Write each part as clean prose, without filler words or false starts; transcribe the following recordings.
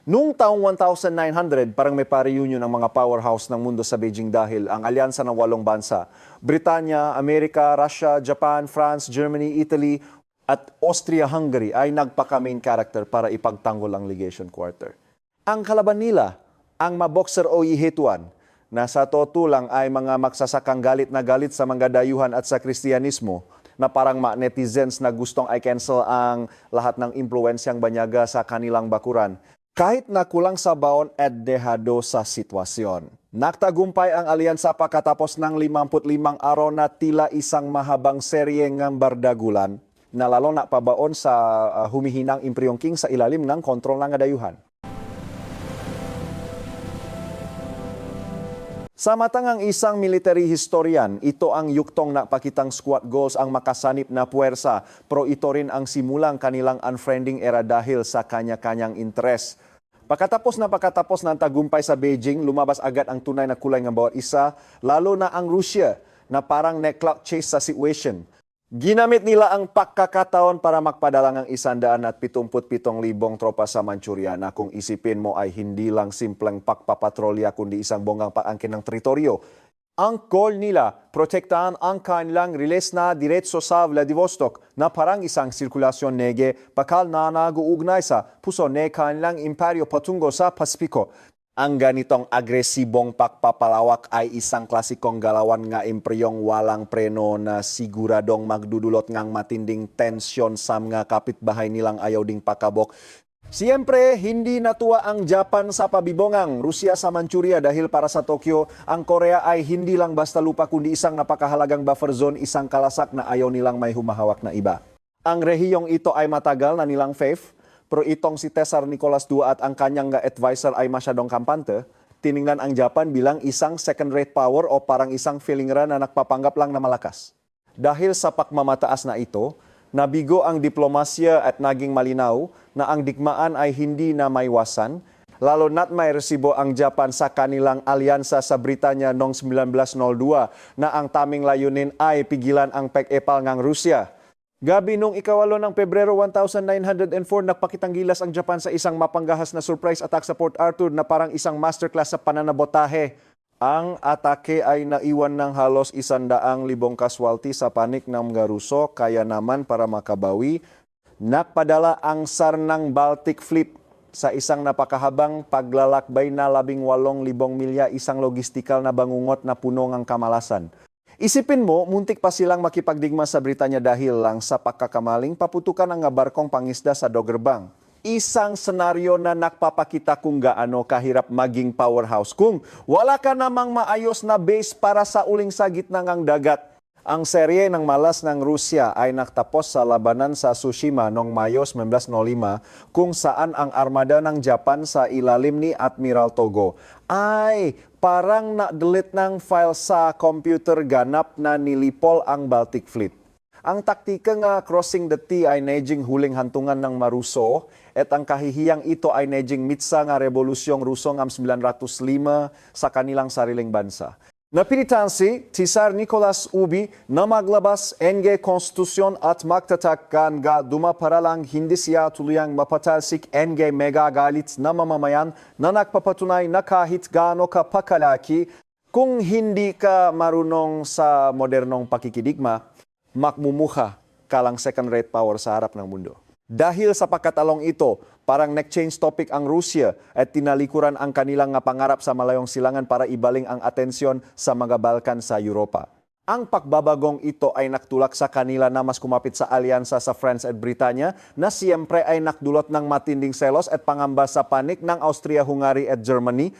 Noong taong 1900, parang may pa-reunion ng mga powerhouse ng mundo sa Beijing dahil ang alyansa ng 8 bansa, Britanya, Amerika, Russia, Japan, France, Germany, Italy, at Austria-Hungary ay nagpaka-main character para ipagtanggol ang Legation Quarter. Ang kalaban nila, ang maboxer o ihetuan, na sa totoo lang ay mga magsasakang galit na galit sa mga dayuhan at sa Kristyanismo, na parang netizens na gustong i-cancel ang lahat ng impluensyang banyaga sa kanilang bakuran. Kahit na kulang sa baon at dehado sa sitwasyon. Nagtagumpay ang alyansa pagkatapos ng 55 araw na tila isang mahabang serye ng bardagulan na lalo na pabaon sa humihinang Imperiong Qing sa ilalim ng kontrol ng dayuhan. Sa matangang isang military historian, ito ang yuktong napakitang squad goals ang makasanip na puwersa, pero ito rin ang simulang kanilang unfriending era dahil sa kanya-kanyang interes. Pagkatapos ng tagumpay sa Beijing, lumabas agad ang tunay na kulay ng bawat isa, lalo na ang Rusya na parang neck-clout chase sa situation. Ginamit nila ang pagkakataon para magpadala ng 177,000 tropa sa Manchuria na kung isipin mo ay hindi lang simpleng pagpapatrolya kundi isang bonggang pag-angkin ng teritoryo. Ang goal nila, protektahan ang kanilang riles na diretso sa Vladivostok na parang isang sirkulasyon nege bakal na nag-uugnay sa puso ng kanilang imperyo patungo sa Pasipiko. Ang ganitong agresibong pagpapalawak ay isang klasikong galawan nga imperyong walang preno na siguradong magdudulot ng matinding tensyon sa mga kapitbahay nilang ayaw ding pakabok. Siyempre, hindi natuwa ang Japan sa pabibongang Rusya sa Manchuria dahil para sa Tokyo, ang Korea ay hindi lang basta lupa kundi isang napakahalagang buffer zone, isang kalasak na ayaw nilang may humahawak na iba. Ang rehiyong ito ay matagal na nilang faith, pero itong si Tsar Nicholas II at ang kanyang advisor ay masyadong kampante, tiningnan ang Japan bilang isang second-rate power o parang isang feelingra na nagpapanggap lang na malakas. Dahil sa pagmamataas na ito, nabigo ang diplomasya at naging malinaw na ang digmaan ay hindi na maiwasan, lalo na't may resibo ang Japan sa kanilang alyansa sa Britanya noong 1902 na ang taming layunin ay pigilan ang pag-epal ng Rusya. Gabi noong 8 ng Pebrero 1904, nagpakitang gilas ang Japan sa isang mapanggahas na surprise attack sa Port Arthur na parang isang masterclass sa pananabotahe. Ang atake ay naiwan ng halos 100,000 casualty sa panik ng mga Ruso, kaya naman para makabawi, nakpadala ang SAR ng Baltic Fleet sa isang napakahabang paglalakbay na 18,000 milya, isang logistikal na bangungot na puno ng kamalasan. Isipin mo, muntik pa silang makipagdigma sa Britanya dahil lang sa pagkakamaling paputukan ang barkong pangisda sa Doggerbang. Isang senaryo na nagpapakita kung gaano kahirap maging powerhouse kung wala ka namang maayos na base para sa uling sa gitna ng dagat. Ang serye ng malas ng Rusya ay nagtapos sa labanan sa Tsushima noong Mayo 1905 kung saan ang armada ng Japan sa ilalim ni Admiral Togo ay parang na-delete ng file sa computer ganap na nilipol ang Baltic Fleet. Ang taktika nga crossing the T ay nejing huling hantungan ng Maruso at ang kahihiyang ito ay nejing mitsa nga revolusyong Ruso ng 1905 sa kanilang sariling bansa. Napilitan si Tsar Nicholas II na maglabas ng konstitusyon at magtatakkan nga dumaparalang hindi siya tuluyang mapatalsik ng megagalit na mamamayan na nagpapatunay na kahit gaano ka pakalaki, kung hindi ka marunong sa modernong pakikidigma, makmumuha ka lang second-rate power sa harap ng mundo. Dahil sa pagkatalong ito, parang nag-change topic ang Rusya at tinalikuran ang kanilang pangarap sa malayong silangan para ibaling ang atensyon sa mga Balkan sa Europa. Ang pagbabagong ito ay naktulak sa kanila na mas kumapit sa alyansa sa France at Britanya na siyempre ay nakdulot ng matinding selos at pangamba sa panik ng Austria-Hungary at Germany.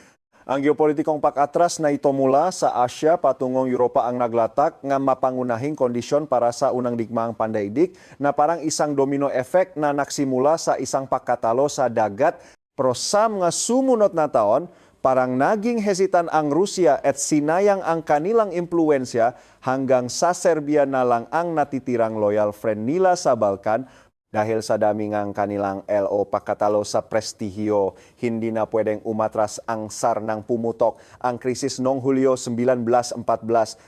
Ang geopolitikong pag-atras na ito mula sa Asya patungong Europa ang naglatak ng mapangunahing kondisyon para sa unang digmaang pandaigdig na parang isang domino effect na nagsimula sa isang pagkatalo sa dagat. Pero sa mga sumunod na taon, parang naging hesitan ang Rusya at sinayang ang kanilang impluensya hanggang sa Serbia na lang ang natitirang loyal friend nila sa Balkan. Dahil sa dami ng kanilang LO pagkatalo sa prestihiyo, hindi na pwedeng umatras ang SAR nang pumutok ang krisis noong Hulyo 1914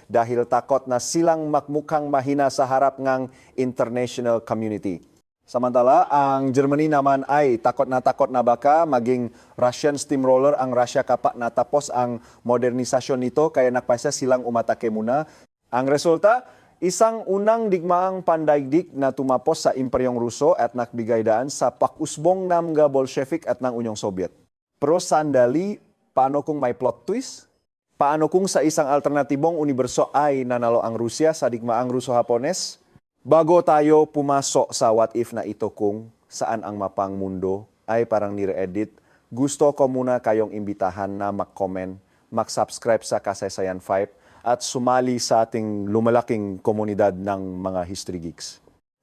dahil takot na silang makmukhang mahina sa harap ng international community. Samantala, ang Germany naman ay takot na baka maging Russian steamroller ang Russia kapag natapos ang modernisasyon nito kaya nakpaisa silang umatake muna. Ang resulta, isang unang digmaang pandaigdig na tumapos sa Imperyong Ruso at nagbigay daan sa pakusbong ng mga Bolshevik at ng Unyong Soviet. Pero sandali, paano kung may plot twist? Paano kung sa isang alternatibong universo ay nanalo ang Rusya sa digmaang Ruso-Hapones? Bago tayo pumasok sa what if na ito kung saan ang mapang mundo ay parang nire-edit, gusto ko muna kayong imbitahan na mag-comment, mag-subscribe sa Kasaysayan 5 at sumali sa ating lumalaking komunidad ng mga History Geeks.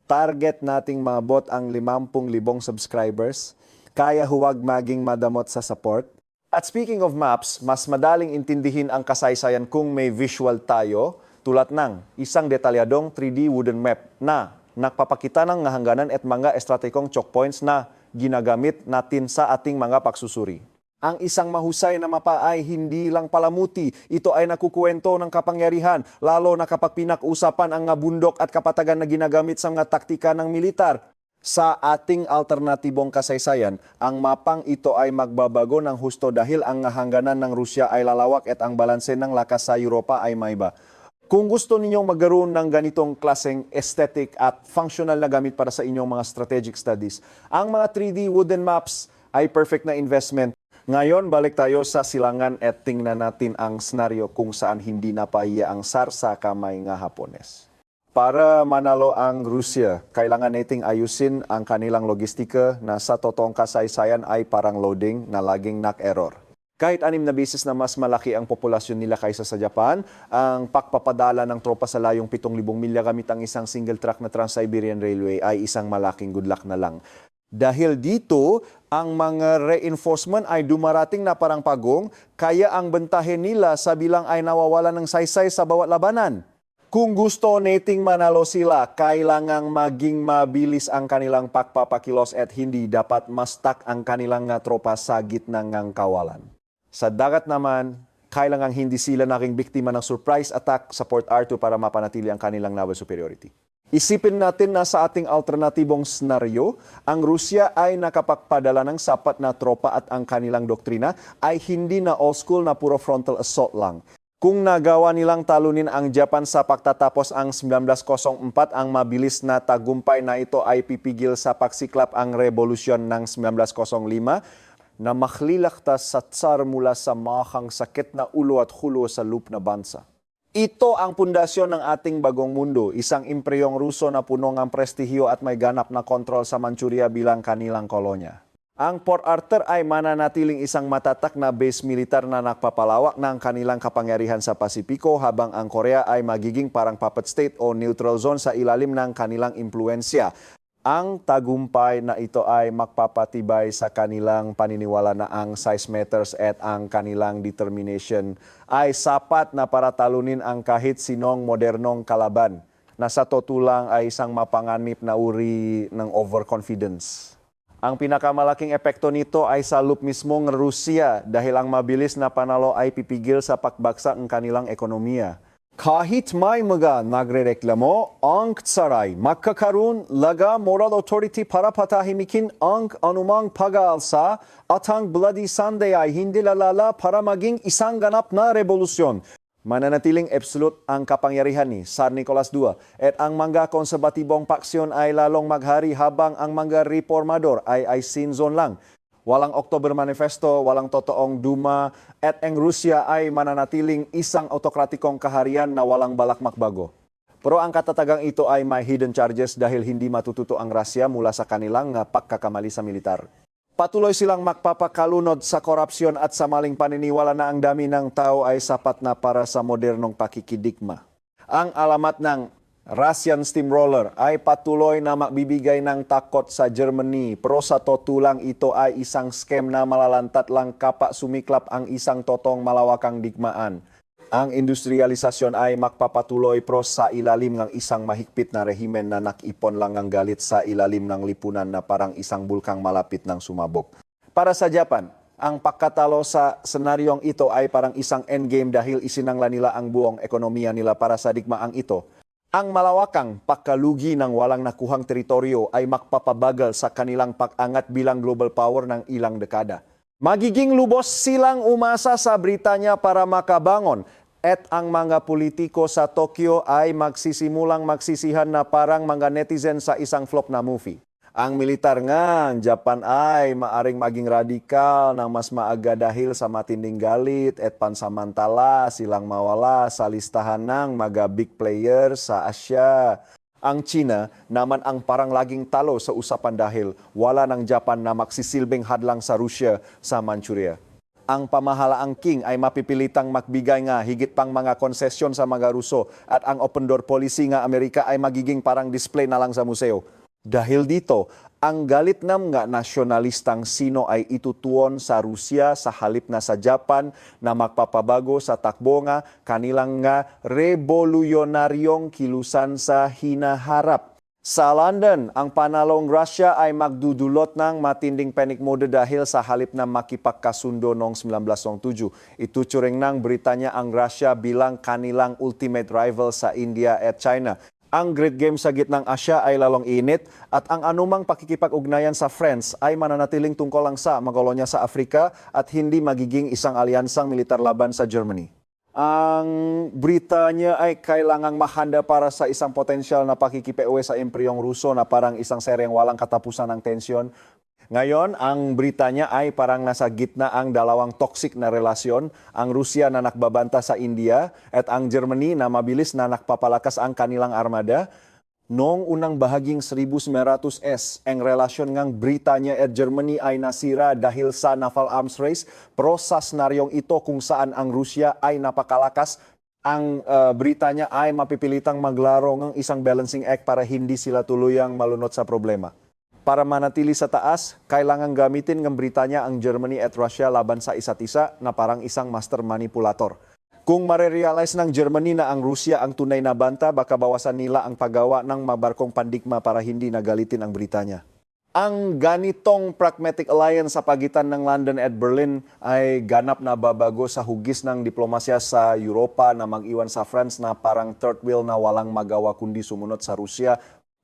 Target nating maabot ang 50,000 subscribers, kaya huwag maging madamot sa support. At speaking of maps, mas madaling intindihin ang kasaysayan kung may visual tayo, tulad ng isang detalyadong 3D wooden map na nagpapakita ng hangganan at mga estratehikong choke points na ginagamit natin sa ating mga pagsusuri. Ang isang mahusay na mapa ay hindi lang palamuti, ito ay nakukuwento ng kapangyarihan, lalo na kapag pinag-usapan ang bundok at kapatagan na ginagamit sa mga taktika ng militar. Sa ating alternatibong kasaysayan, ang mapang ito ay magbabago ng husto dahil ang hangganan ng Rusya ay lalawak at ang balanse ng lakas sa Europa ay maiba. Kung gusto ninyong magkaroon ng ganitong klaseng aesthetic at functional na gamit para sa inyong mga strategic studies, ang mga 3D wooden maps ay perfect na investment. Ngayon, balik tayo sa silangan at tingnan natin ang senaryo kung saan hindi napahiya ang SAR sa kamay ng Hapones. Para manalo ang Rusya, kailangan nating ayusin ang kanilang logistika na sa totoong kasaysayan ay parang loading na laging nak-error. Kahit 6 na beses na mas malaki ang populasyon nila kaysa sa Japan, ang pagpapadala ng tropa sa layong 7,000 milya gamit ang isang single track na Trans-Siberian Railway ay isang malaking good luck na lang. Dahil dito, ang mga reinforcement ay dumarating na parang pagong, kaya ang bentahe nila sa bilang ay nawawala ng saysay sa bawat labanan. Kung gusto nating manalo sila, kailangang maging mabilis ang kanilang pagpapakilos at hindi dapat mastak ang kanilang tropa sa gitna ng kawalan. Sa dagat naman, kailangang hindi sila naging biktima ng surprise attack sa Port Arthur para mapanatili ang kanilang naval superiority. Isipin natin na sa ating alternatibong senaryo, ang Rusya ay nakapagpadala ng sapat na tropa at ang kanilang doktrina ay hindi na old school na puro frontal assault lang. Kung nagawa nilang talunin ang Japan sa pagtatapos ang 1904, ang mabilis na tagumpay na ito ay pipigil sa pagsiklap ang revolusyon ng 1905, na maklilaktas sa tsar mula sa makang sakit na ulo at hulo sa loop na bansa. Ito ang pundasyon ng ating bagong mundo, isang imperyong Ruso na puno ng prestihyo at may ganap na kontrol sa Manchuria bilang kanilang kolonya. Ang Port Arthur ay mananatiling isang matatak na base militar na nagpapalawak ng kanilang kapangyarihan sa Pasipiko habang ang Korea ay magiging parang puppet state o neutral zone sa ilalim ng kanilang impluensya. Ang tagumpay na ito ay magpapatibay sa kanilang paniniwala na ang size matters at ang kanilang determination ay sapat na para talunin ang kahit sinong modernong kalaban na sa totulang ay isang mapanganib na uri ng overconfidence. Ang pinakamalaking epekto nito ay sa loop mismong Rusya dahil ang mabilis na panalo ay pipigil sa pagbagsak ng kanilang ekonomiya. Kahit may mga nagrereklamo, ang Tsaray magkakaroon laga moral authority para patahimikin ang anumang pag-aalsa at ang Bloody Sunday ay hindi lalala para maging isang ganap na revolusyon. Mananatiling absolute ang kapangyarihan ni Tsar Nicolas II at ang mga konserbatibong paksyon ay lalong maghari habang ang mga reformador ay sin zone lang. Walang October Manifesto, walang totoong Duma, at ang Rusya ay mananatiling isang autokratikong kaharian na walang balak magbago. Pero ang katatagang ito ay may hidden charges dahil hindi matututo ang Rusya mula sa kanilang pagkakamali sa militar. Patuloy silang magpapakalunod sa korupsyon at sa maling paniniwala na ang dami ng tao ay sapat na para sa modernong pakikidigma. Ang alamat ng Russian steamroller ay patuloy na magbibigay ng takot sa Germany, pero sa totulang ito ay isang scam na malalantat lang kapag sumiklap ang isang totong malawakang digmaan. Ang industrialisasyon ay magpapatuloy pero sa ilalim ng isang mahigpit na rehimen na nakipon lang ang galit sa ilalim ng lipunan na parang isang bulkang malapit ng sumabog. Para sa Japan, ang pagkatalo sa senaryong ito ay parang isang endgame dahil isinangla nila ang buong ekonomiya nila para sa digmaang ito. Ang malawakang pagkalugi ng walang nakuhang teritoryo ay makpapabagal sa kanilang pag-angat bilang global power ng ilang dekada. Magiging lubos silang umasa sa Britanya para makabangon at ang mga politiko sa Tokyo ay magsisimulang magsisihan na parang mga netizen sa isang flop na movie. Ang militar nga, ang Japan ay maaring maging radikal ng mas maaga dahil sa matinding galit at pansamantala silang mawala sa listahan ng mga big players sa Asya. Ang China naman ang parang laging talo sa usapan dahil wala ng Japan na magsisilbing hadlang sa Rusya sa Manchuria. Ang pamahalaang King ay mapipilitang magbigay nga higit pang mga konsesyon sa mga Ruso at ang open door policy nga Amerika ay magiging parang display na lang sa museo. Dahil dito, ang galit ng mga nasyonalistang Sino ay itutuon sa Rusya sa halip na sa Japan na magpapabago sa takbo nga kanilang nga rebolunyonaryong kilusan sa hinaharap. Sa London, ang panalong Russia ay magdudulot ng matinding panic mode dahil sa halip na makipagkasundo noong 1907. Ituturing ng Britanya ang Russia bilang kanilang ultimate rival sa India at China. Ang Great Game sa gitnang Asya ay lalong init at ang anumang pakikipag-ugnayan sa France ay mananatiling tungkol lang sa magkolonya sa Afrika at hindi magiging isang alyansang militar laban sa Germany. Ang Britanya ay kailangang mahanda para sa isang potensyal na pakikipiuwi sa Imperyong Ruso na parang isang seryeng walang katapusan ng tensyon. Ngayon, ang Britanya ay parang nasa gitna ang dalawang toxic na relasyon, ang Rusya na nakbabanta sa India at ang Germany na mabilis na nakpapalakas ang kanilang armada. Noong unang bahaging 1900s, ang relasyon ng Britanya at Germany ay nasira dahil sa naval arms race. Pero sa senaryong ito kung saan ang Rusya ay napakalakas, ang Britanya ay mapipilitang maglaro ng isang balancing act para hindi sila tuluyang malunod sa problema. Para manatili sa taas, kailangan gamitin ng Britanya ang Germany at Russia laban sa isa't isa na parang isang master manipulator. Kung marerealize ng Germany na ang Rusya ang tunay na banta, baka bawasan nila ang paggawa ng mabarkong pandigma para hindi nagalitin ang Britanya. Ang ganitong pragmatic alliance sa pagitan ng London at Berlin ay ganap na babago sa hugis ng diplomasya sa Europa na mag-iwan sa France na parang third wheel na walang magawa kundi sumunod sa Rusya.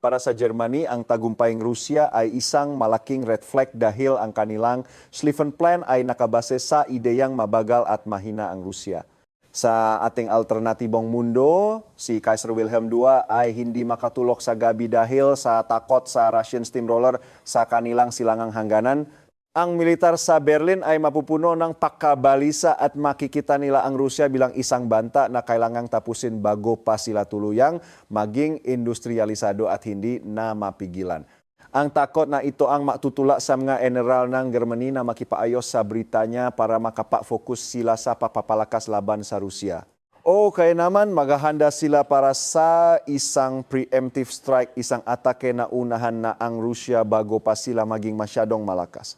Para sa Germany, ang tagumpaying Rusya ay isang malaking red flag dahil ang kanilang Schlieffen Plan ay nakabase sa ideyang mabagal at mahina ang Rusya. Sa ating alternatibong mundo, si Kaiser Wilhelm II ay hindi makatulok sa gabi dahil sa takot sa Russian steamroller sa kanilang silangang hangganan. Ang militar sa Berlin ay mapupuno ng pagkabalisa at makikita nila ang Rusya bilang isang banta na kailangang tapusin bago pa sila tuluyang maging industrialisado at hindi na mapigilan. Ang takot na ito ang matutula sa mga general ng Germany na makipaayos sa Britanya para makapafokus sila sa papapalakas laban sa Rusya. O kaya naman maghahanda sila para sa isang preemptive strike, isang atake na unahan na ang Rusya bago pa sila maging masyadong malakas.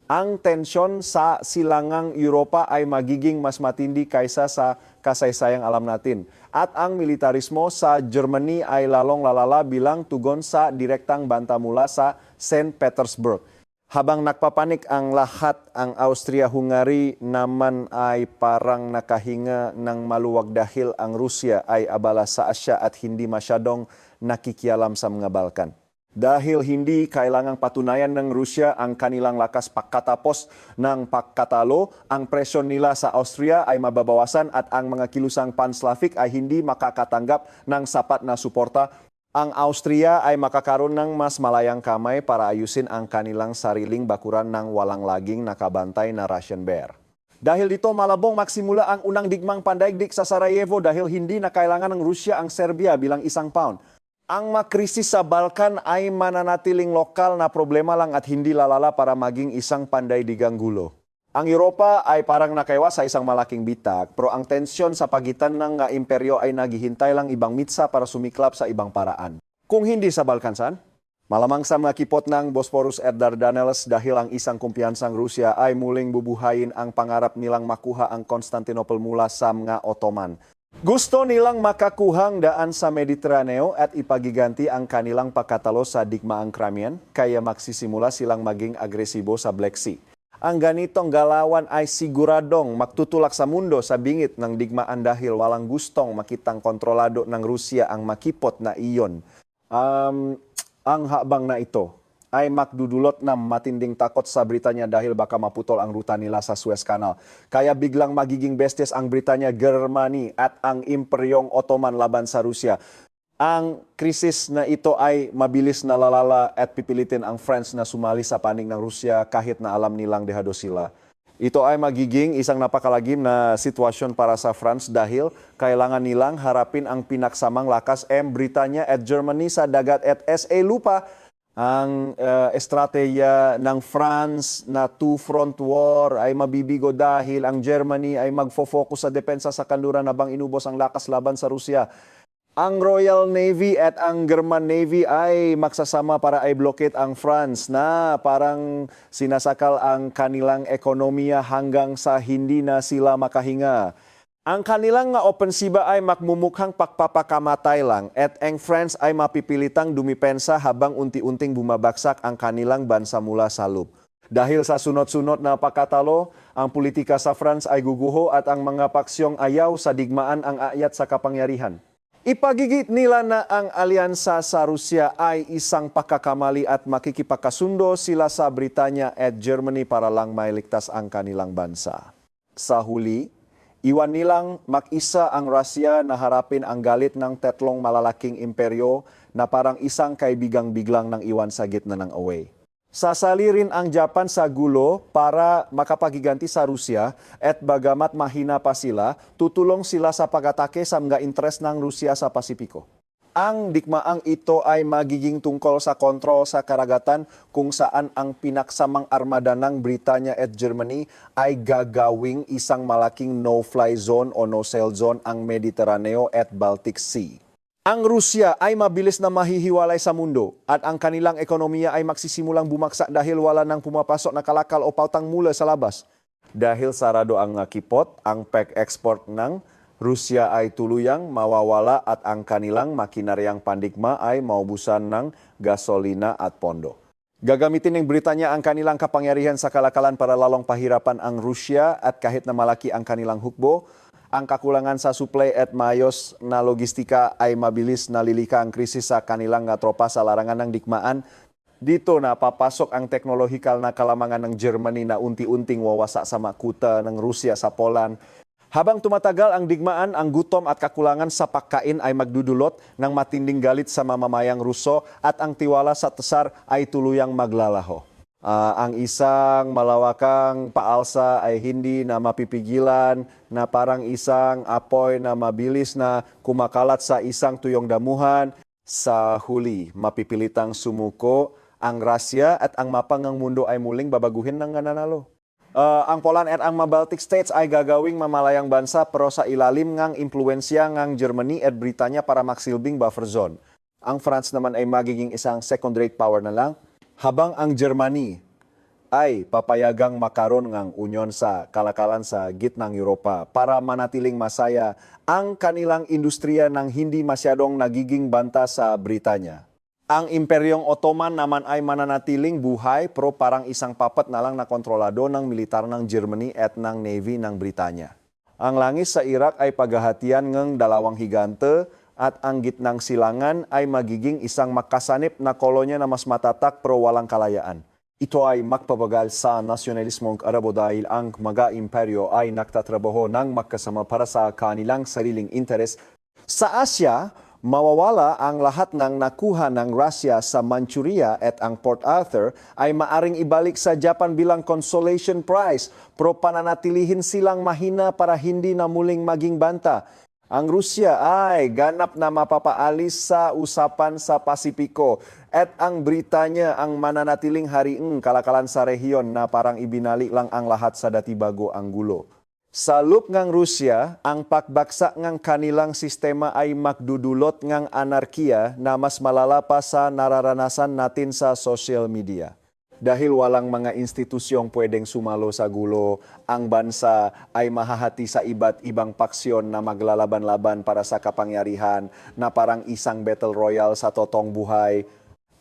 Ang tensyon sa silangang Europa ay magiging mas matindi kaysa sa kasaysayang alam natin. At ang militarismo sa Germany ay lalong lalala bilang tugon sa direktang banta mula sa St. Petersburg. Habang nagpapanik ang lahat, ang Austria-Hungary naman ay parang nakahinga ng maluwag dahil ang Rusya ay abala sa Asya at hindi masyadong nakikialam sa mga Balkan. Dahil hindi kailangang patunayan ng Rusya ang kanilang lakas pagkatapos ng pagkatalo, ang presyon nila sa Austria ay mababawasan at ang mga kilusang pan-Slavic ay hindi makakatanggap ng sapat na suporta. Ang Austria ay makakaroon ng mas malayang kamay para ayusin ang kanilang sariling bakuran ng walang laging nakabantay na Russian Bear. Dahil dito malabong magsimula ang unang digmang pandaigdig sa Sarajevo dahil hindi na kailangan ng Rusya ang Serbia bilang isang pound. Ang makrisis sa Balkan ay mananatiling lokal na problema lang at hindi lalala para maging isang pandaigdigang gulo. Ang Europa ay parang nakaiwas sa isang malaking bitak, pero ang tensyon sa pagitan ng imperyo ay naghihintay lang ibang mitsa para sumiklap sa ibang paraan. Kung hindi sa Balkan, saan? Malamang sa mga kipot ng Bosphorus at Dardanelles dahil ang isang kumpiyansang Rusya ay muling bubuhayin ang pangarap nilang makuha ang Constantinople mula sa mga Ottoman. Gusto nilang makakuhang daan sa Mediteraneo at ipagiganti ang kanilang pagkatalo sa digmaang Crimean, kaya magsisimula silang maging agresibo sa Black Sea. Ang ganitong galawan ay siguradong magtutulak sa mundo sa bingit ng digmaan dahil walang gustong makitang kontrolado ng Rusya ang makipot na iyon. Ang habang na ito ay magdudulot ng matinding takot sa Britanya dahil baka maputol ang ruta nila sa Suez Canal. Kaya biglang magiging bestes ang Britanya, Germany at ang Imperyong Ottoman laban sa Rusya. Ang krisis na ito ay mabilis na lalala at pipilitin ang France na sumali sa panig ng Rusya kahit na alam nilang dehado sila. Ito ay magiging isang napakalagim na sitwasyon para sa France dahil kailangan nilang harapin ang pinaksamang lakas Britanya at Germany sa dagat at SA lupa. Ang estratehiya ng France na two-front war ay mabibigo dahil ang Germany ay magfo-focus sa depensa sa kanluran habang inubos ang lakas laban sa Rusya. Ang Royal Navy at ang German Navy ay magsasama para i-blockade ang France na parang sinasakal ang kanilang ekonomiya hanggang sa hindi na sila makahinga. Ang kanilang opensiba ay magmumukhang pagpapakamatay lang at ang France ay mapipilitang dumipensa habang unti-unting bumabagsak ang kanilang bansa mula sa loob. Dahil sa sunod-sunod na pagkatalo, ang politika sa France ay guguho at ang mga paksyong ayaw sa digmaan ang ayat sa kapangyarihan. Ipagigit nila na ang alyansa sa Rusya ay isang pagkakamali at makikipagkasundo sila sa Britanya at Germany para lang mailigtas ang kanilang bansa. Sa huli, iwan nilang mag-isa ang Rusya na harapin ang galit ng tatlong malalaking imperyo na parang isang kaibigang biglang nang iwan sa gitna ng away. Sasali rin ang Japan sa gulo para makapagiganti sa Rusya at bagamat mahina pa sila, tutulong sila sa pag-atake sa mga interes ng Rusya sa Pasipiko. Ang digmaang ito ay magiging tungkol sa kontrol sa karagatan kung saan ang pinaksamang armada ng Britanya at Germany ay gagawing isang malaking no-fly zone o no-sail zone ang Mediteraneo at Baltic Sea. Ang Rusya ay mabilis na mahihiwalay sa mundo at ang kanilang ekonomiya ay magsisimulang bumagsak dahil wala nang pumapasok na kalakal o pautang mula sa labas. Dahil sarado ang kipot, ang pag-export ng Rusya ay tuluyang mawawala at ang kanilang makinaryang pandigma ay maubusan ng gasolina at pondo. Gagamitin ng Britanya ang kanilang kapangyarihan sa kalakalan para lalong pahirapan ang Rusya at kahit na malaki ang kanilang hukbo, ang kakulangan sa supply at maayos na logistika ay mabilis nalilika ang krisis sa kanilang tropa sa larangan ng digmaan. Dito na papasok ang teknolohikal na kalamangan ng Germany na unti-unting wawasa sa makuta ng Rusya sa Poland. Habang tumatagal ang digmaan, ang gutom at kakulangan sa pagkain ay magdudulot ng matinding galit sa mamamayang Ruso at ang tiwala sa Tsar ay tuluyang maglalaho. Ang isang malawakang paalsa ay hindi na mapipigilan na parang isang apoy na mabilis na kumakalat sa isang tuyong damuhan. Sa huli, mapipilitang sumuko ang Rusya at ang mapangang mundo ay muling babaguhin ng nananalo. Ang Poland at ang mga Baltic States ay gagawing mamalayang bansa pero sa ilalim ng impluensya ng Germany at Britanya para magsilbing buffer zone. Ang France naman ay magiging isang second-rate power na lang, habang ang Germany ay papayagang makaroon ng unyon sa kalakalan sa gitnang Europa para manatiling masaya ang kanilang industriya ng hindi masyadong nagiging banta sa Britanya. Ang Imperyong Ottoman naman ay mananatiling buhay pero parang isang papat na lang na kontrolado ng militar ng Germany at ng Navy ng Britanya. Ang langis sa Iraq ay paghahatian ng dalawang higante at ang gitnang silangan ay magiging isang makasanip na kolonya na mas matatak pero walang kalayaan. Ito ay magpabagal sa nasyonalismong Arabo dahil ang mga imperyo ay nagtatrabaho ng magkasama para sa kanilang sariling interes. Sa Asya, mawawala ang lahat ng nakuha ng Rusya sa Manchuria at ang Port Arthur ay maaring ibalik sa Japan bilang consolation prize pero pananatilihin silang mahina para hindi na muling maging banta. Ang Rusya ay ganap na mapapaalis sa usapan sa Pasipiko at ang Britanya ang mananatiling hariing kalakalan sa rehiyon na parang ibinalik lang ang lahat sa dati bago ang gulo. Sa loob ng Rusya, ang pagbagsak ng kanilang sistema ay magdudulot ng anarkiya na mas malala pa sa nararanasan natin sa social media. Dahil walang mga institusyong pwedeng sumalo sa gulo, ang bansa ay mahahati sa iba't ibang paksyon na maglalaban-laban para sa kapangyarihan na parang isang battle royale sa totoong buhay.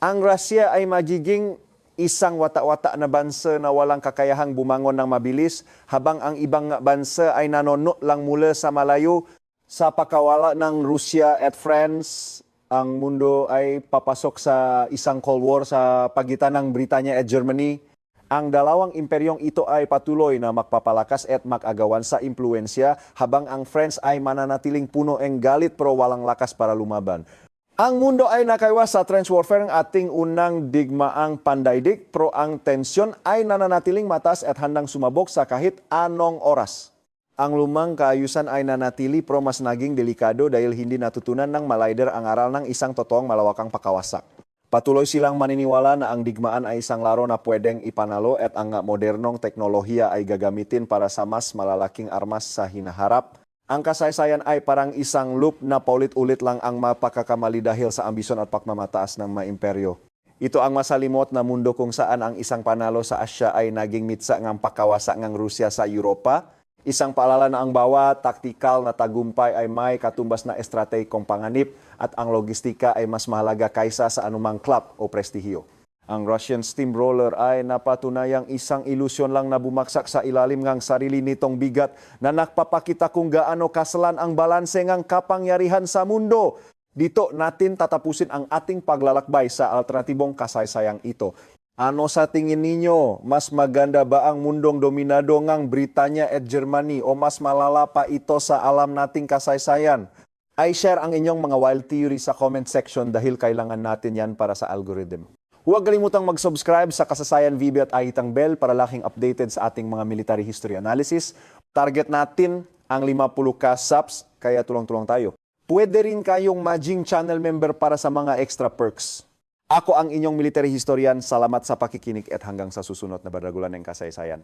Ang Rusya ay magiging isang watak-watak na bansa na walang kakayahang bumangon ng mabilis, habang ang ibang nga bansa ay nanonot lang mula sa malayo. Sa pakawala ng Russia at France, ang mundo ay papasok sa isang Cold War sa pagitan ng Britanya at Germany. Ang dalawang imperyong ito ay patuloy na magpapalakas at mag-agawan sa impluensya, habang ang France ay mananatiling puno ng galit pero walang lakas para lumaban. Ang mundo ay nakaiwas sa trench warfare ng ating unang digmaang pandaigdig, pero ang tensyon ay nananatiling mataas at handang sumabog sa kahit anong oras. Ang lumang kaayusan ay nanatili pero mas naging delikado dahil hindi natutunan ng Malayder ang aral ng isang totoong malawakang pakawasak. Patuloy silang maniniwala na ang digmaan ay isang laro na pwedeng ipanalo at ang modernong teknolohiya ay gagamitin para sa mas malalaking armas sa hinaharap. Ang kasaysayan ay parang isang loop na paulit-ulit lang ang mapakakamali dahil sa ambisyon at pagmamataas ng mga imperyo. Ito ang masalimot na mundo kung saan ang isang panalo sa Asya ay naging mitsa ng pakawasa ng Rusya sa Europa. Isang paalala na ang bawat taktikal na tagumpay ay may katumbas na estratehikong panganib at ang logistika ay mas mahalaga kaysa sa anumang klap o prestihiyo. Ang Russian steamroller ay napatunayang isang ilusyon lang na bumaksak sa ilalim ng sarili nitong bigat na nagpapakita kung gaano kasalan ang balanse ng kapangyarihan sa mundo. Dito natin tatapusin ang ating paglalakbay sa alternatibong kasaysayang ito. Ano sa tingin ninyo? Mas maganda ba ang mundong dominado ng Britanya at Germany o mas malala pa ito sa alam nating kasaysayan? Ay share ang inyong mga wild theory sa comment section dahil kailangan natin yan para sa algorithm. Huwag kalimutang mag-subscribe sa Kasaysayan VB at ahitang bell para laging updated sa ating mga military history analysis. Target natin ang 50k subs, kaya tulong-tulong tayo. Pwede rin kayong Majing channel member para sa mga extra perks. Ako ang inyong military historian. Salamat sa pakikinig at hanggang sa susunod na bardagulan ng kasaysayan.